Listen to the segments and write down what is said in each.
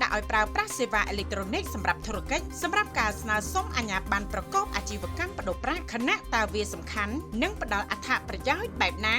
ដាក់ឲ្យប្រើប្រាស់សេវាអេឡិចត្រូនិកសម្រាប់ធុរកិច្ចសម្រាប់ការស្នើសុំអាជ្ញាប័ណ្ណប្រកបអាជីវកម្មបដូរប្រាក់ខណៈតើវាសំខាន់និងផ្ដល់អត្ថប្រយោជន៍បែបណា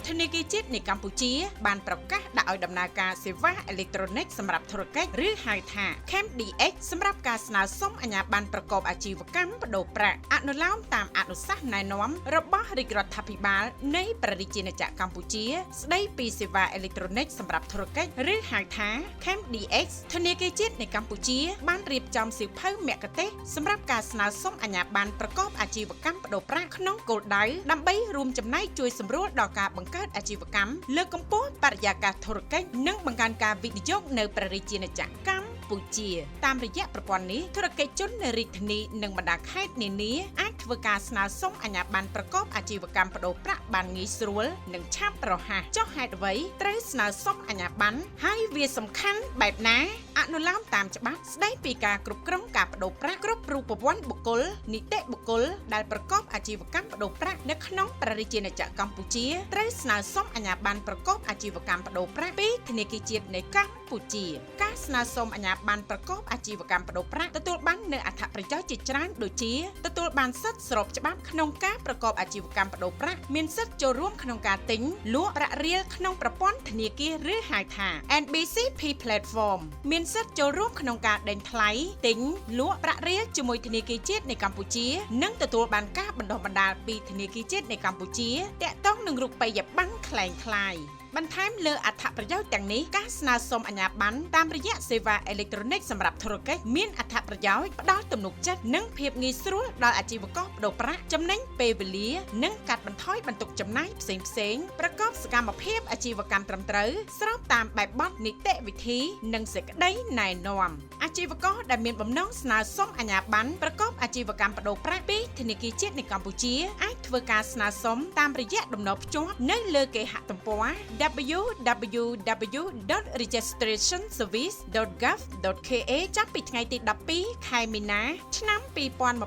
ធនាគារជាតិនៃកម្ពុជាបានប្រកាសដាក់ឲ្យដំណើរការសេវាអេឡិចត្រូនិកសម្រាប់ធុរកិច្ចឬហៅថា CAMDX សម្រាប់ការស្នើសុំអាជ្ញាប័ណ្ណប្រកបអាជីវកម្មបដូរប្រាក់អនុលោមតាមអនុសាសន៍ណែនាំរបស់រាជរដ្ឋាភិបាលនៃព្រះរាជាណាចក្រកម្ពុជាស្ដីពីសេវាអេឡិចត្រូនិកសម្រាប់ធុរកិច្ចឬហៅថា CAMDX ធនាគារជាតិនៃកម្ពុជាបានរៀបចំសៀវភៅមគ្គុទ្ទេសក៍សម្រាប់ការស្នើសុំអាជ្ញាប័ណ្ណប្រកបអាជីវកម្មបដូរប្រាក់ក្នុងគោលដៅដើម្បីរួមចំណែកជួយសម្រួលដល់ការបង្កើតអាជីវកម្មលើកកម្ពស់បរិយាកាសធុរកិច្ចនិងបង្កើនការវិនិយោគនៅព្រះរាជាណាចក្រកម្ពុជាតាមរយៈប្រព័ន្ធនេះធុរកិច្ចជននៅរាជធានីនិងបណ្ដាខេត្តនានាអាចធ្វើការស្នើសុំអាជ្ញាប័ណ្ណប្រកបអាជីវកម្មបដូរប្រាក់បានងាយស្រួលនិងឆាប់រហ័សចុះហេតុអ្វីត្រូវស្នើសុំអាជ្ញាប័ណ្ណហើយវាសំខាន់បែបណាអនុលោមតាមច្បាប់ស្ដីពីការគ្រប់គ្រងការបដូរប្រាក់គ្រប់រូបវន្តបុគ្គលនីតិបុគ្គលដែលប្រកបអាជីវកម្មបដូរប្រាក់នៅក្នុងព្រះរាជាណាចក្រកម្ពុជាត្រូវស្នើសុំអាជ្ញាប័ណ្ណប្រកបអាជីវកម្មបដូរប្រាក់ពីធនាគារជាតិនៃកម្ពុជាការស្នើសុំអាជ្ញាប័ណ្ណប្រកបអាជីវកម្មបដូរប្រាក់ទទួលបាននូវអត្ថប្រយោជន៍ជាច្រើនដូចជាទទួលបានសិទ្ធិស្របច្បាប់ក្នុងការប្រកបអាជីវកម្មបដូរប្រាក់មានសិទ្ធិចូលរួមក្នុងការទិញលក់ប្រាក់រៀលក្នុងប្រព័ន្ធធនាគារឬហៅថា NBCP Platform មានសិទ្ធិចូលរួមក្នុងការដេញថ្លៃទិញលក់ប្រាក់រៀលជាមួយធនាគារជាតិនៃកម្ពុជានិងទទួលបានការបណ្ដុះបណ្ដាលពីធនាគារជាតិនៃកម្ពុជាទាក់ទងនឹងរូបិយប័ណ្ណក្លែងក្លាយបន្ថែមលើអត្ថប្រយោជន៍ទាំងនេះការស្នើសុំអាជ្ញាប័ណ្ណតាមរយៈសេវាអេឡិចត្រូនិកសម្រាប់ធុរកិច្ចមានអត្ថប្រយោជន៍ផ្ដល់ទំនុកចិត្តនិងភាពងាយស្រួលដល់អាជីវករបដូរប្រាក់ចំណេញពេលវេលានិងកាត់បន្ថយបន្ទុកចំណាយផ្សេងៗប្រកបសកម្មភាពអាជីវកម្មត្រឹមត្រូវស្របតាមបែបបទនីតិវិធីនិងសេចក្តីណែនាំអាជីវករដែលមានបំណងស្នើសុំអាជ្ញាប័ណ្ណប្រកបអាជីវកម្មបដូរប្រាក់ពីធនាគារជាតិនៃកម្ពុជាអាចធ្វើការស្នើសុំតាមរយៈតំណភ្ជាប់នៅលើគេហទំព័រwww.registrationservice.gov.kh ចាប់ពីថ្ងៃទី12ខែមីនាឆ្នាំ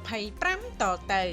2025តទៅ